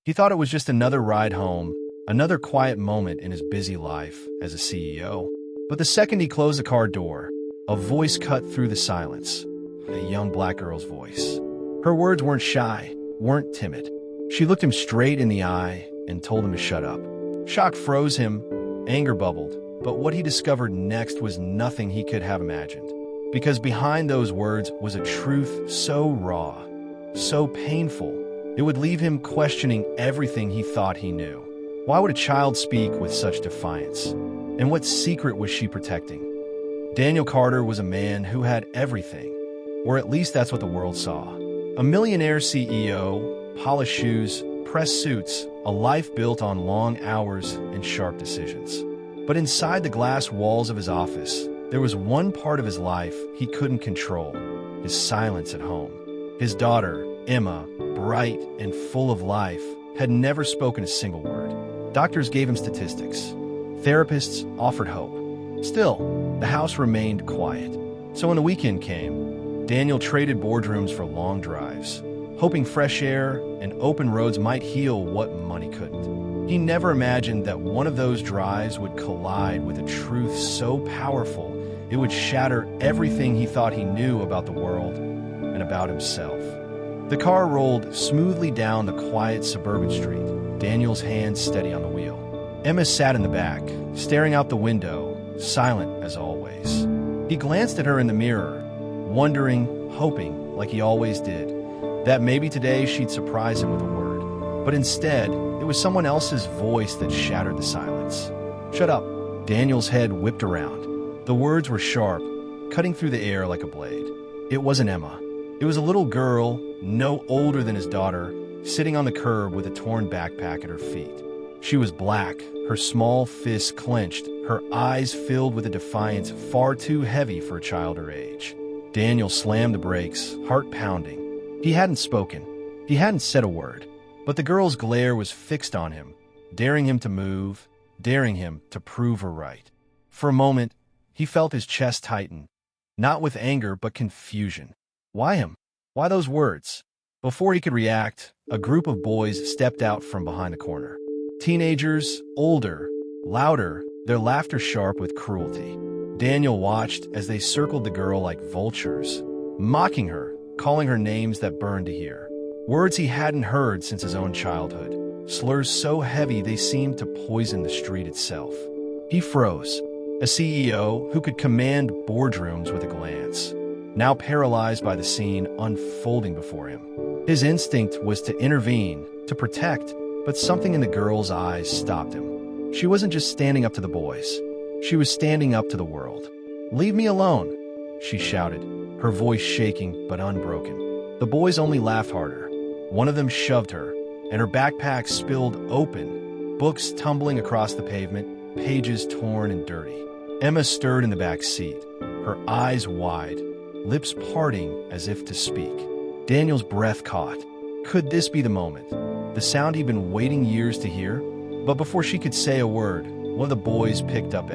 He thought it was just another ride home, another quiet moment in his busy life as a CEO. But the second he closed the car door, a voice cut through the silence. A young black girl's voice. Her words weren't shy, weren't timid. She looked him straight in the eye and told him to shut up. Shock froze him, anger bubbled, but what he discovered next was nothing he could have imagined. Because behind those words was a truth so raw, so painful, it would leave him questioning everything he thought he knew. Why would a child speak with such defiance? And what secret was she protecting? Daniel Carter was a man who had everything, or at least that's what the world saw. A millionaire CEO, polished shoes, pressed suits, a life built on long hours and sharp decisions. But inside the glass walls of his office, there was one part of his life he couldn't control: his silence at home. His daughter, Emma, bright and full of life, had never spoken a single word. Doctors gave him statistics. Therapists offered hope. Still, the house remained quiet. So when the weekend came, Daniel traded boardrooms for long drives, hoping fresh air and open roads might heal what money couldn't. He never imagined that one of those drives would collide with a truth so powerful it would shatter everything he thought he knew about the world and about himself. The car rolled smoothly down the quiet suburban street, Daniel's hands steady on the wheel. Emma sat in the back, staring out the window, silent as always. He glanced at her in the mirror, wondering, hoping, like he always did, that maybe today she'd surprise him with a word. But instead, it was someone else's voice that shattered the silence. "Shut up." Daniel's head whipped around. The words were sharp, cutting through the air like a blade. It wasn't Emma. It was a little girl, no older than his daughter, sitting on the curb with a torn backpack at her feet. She was black, her small fists clenched, her eyes filled with a defiance far too heavy for a child her age. Daniel slammed the brakes, heart pounding. He hadn't spoken. He hadn't said a word. But the girl's glare was fixed on him, daring him to move, daring him to prove her right. For a moment, he felt his chest tighten, not with anger but confusion. Why him? Why those words? Before he could react, a group of boys stepped out from behind the corner. Teenagers, older, louder, their laughter sharp with cruelty. Daniel watched as they circled the girl like vultures, mocking her, calling her names that burned to hear. Words he hadn't heard since his own childhood, slurs so heavy they seemed to poison the street itself. He froze, a CEO who could command boardrooms with a glance, now paralyzed by the scene unfolding before him. His instinct was to intervene, to protect, but something in the girl's eyes stopped him. She wasn't just standing up to the boys. She was standing up to the world. "Leave me alone," she shouted, her voice shaking but unbroken. The boys only laughed harder. One of them shoved her, and her backpack spilled open, books tumbling across the pavement, pages torn and dirty. Emma stirred in the back seat, her eyes wide, lips parting as if to speak. Daniel's breath caught. Could this be the moment? The sound he'd been waiting years to hear? But before she could say a word, one of the boys picked up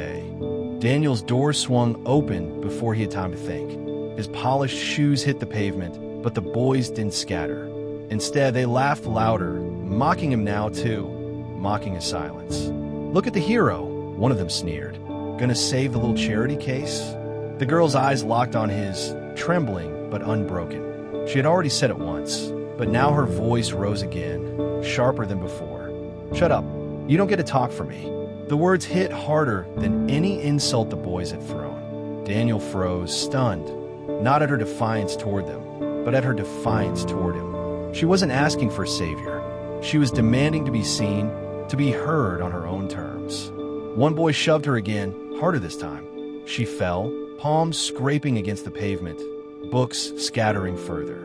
Daniel's door swung open before he had time to think. His polished shoes hit the pavement, but the boys didn't scatter. Instead, they laughed louder, mocking him now too, mocking his silence. "Look at the hero," one of them sneered. "Gonna save the little charity case?" The girl's eyes locked on his, trembling but unbroken. She had already said it once, but now her voice rose again, sharper than before. "Shut up. You don't get to talk for me." The words hit harder than any insult the boys had thrown. Daniel froze, stunned, not at her defiance toward them, but at her defiance toward him. She wasn't asking for a savior. She was demanding to be seen, to be heard on her own terms. One boy shoved her again, harder this time. She fell, palms scraping against the pavement, books scattering further.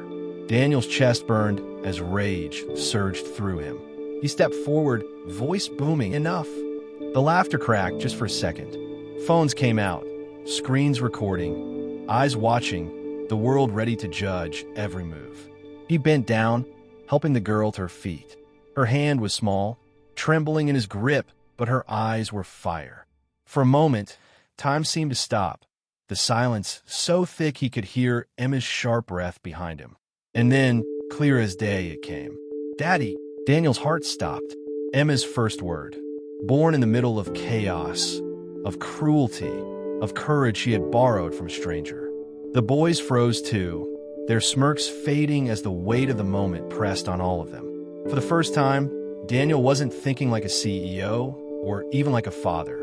Daniel's chest burned as rage surged through him. He stepped forward, voice booming, "Enough!" The laughter cracked just for a second. Phones came out, screens recording, eyes watching, the world ready to judge every move. He bent down, helping the girl to her feet. Her hand was small, trembling in his grip, but her eyes were fire. For a moment, time seemed to stop, the silence so thick he could hear Emma's sharp breath behind him. And then, clear as day, it came. "Daddy, Daniel's heart stopped. Emma's first word, born in the middle of chaos, of cruelty, of courage she had borrowed from a stranger. The boys froze too, their smirks fading as the weight of the moment pressed on all of them. For the first time, Daniel wasn't thinking like a CEO or even like a father.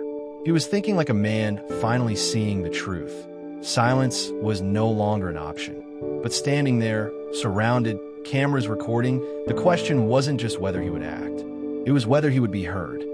He was thinking like a man finally seeing the truth. Silence was no longer an option. But standing there, surrounded, cameras recording, the question wasn't just whether he would act. It was whether he would be heard.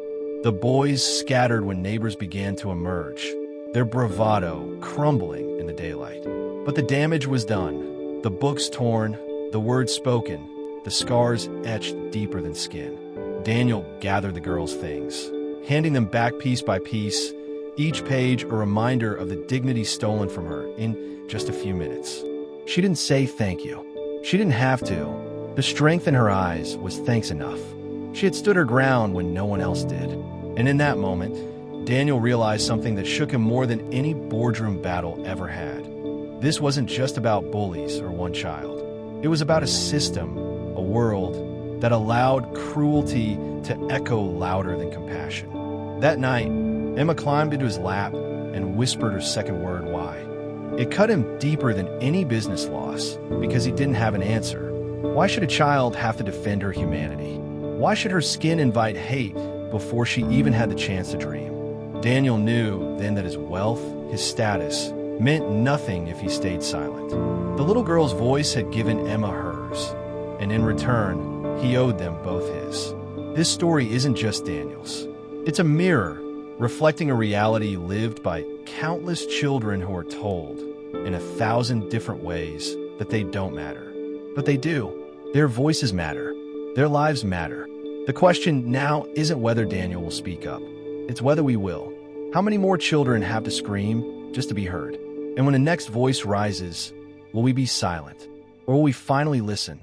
The boys scattered when neighbors began to emerge, their bravado crumbling in the daylight. But the damage was done. The books torn, the words spoken, the scars etched deeper than skin. Daniel gathered the girls' things, handing them back piece by piece, each page a reminder of the dignity stolen from her in just a few minutes. She didn't say thank you. She didn't have to. The strength in her eyes was thanks enough. She had stood her ground when no one else did. And in that moment, Daniel realized something that shook him more than any boardroom battle ever had. This wasn't just about bullies or one child. It was about a system, a world, that allowed cruelty to echo louder than compassion. That night, Emma climbed into his lap and whispered her second word, why. It cut him deeper than any business loss because he didn't have an answer. Why should a child have to defend her humanity? Why should her skin invite hate before she even had the chance to dream? Daniel knew then that his wealth, his status, meant nothing if he stayed silent. The little girl's voice had given Emma hers, and in return, he owed them both his. This story isn't just Daniel's. It's a mirror reflecting a reality lived by countless children who are told, in 1,000 different ways, that they don't matter. But they do. Their voices matter. Their lives matter. The question now isn't whether Daniel will speak up. It's whether we will. How many more children have to scream just to be heard? And when the next voice rises, will we be silent? Or will we finally listen?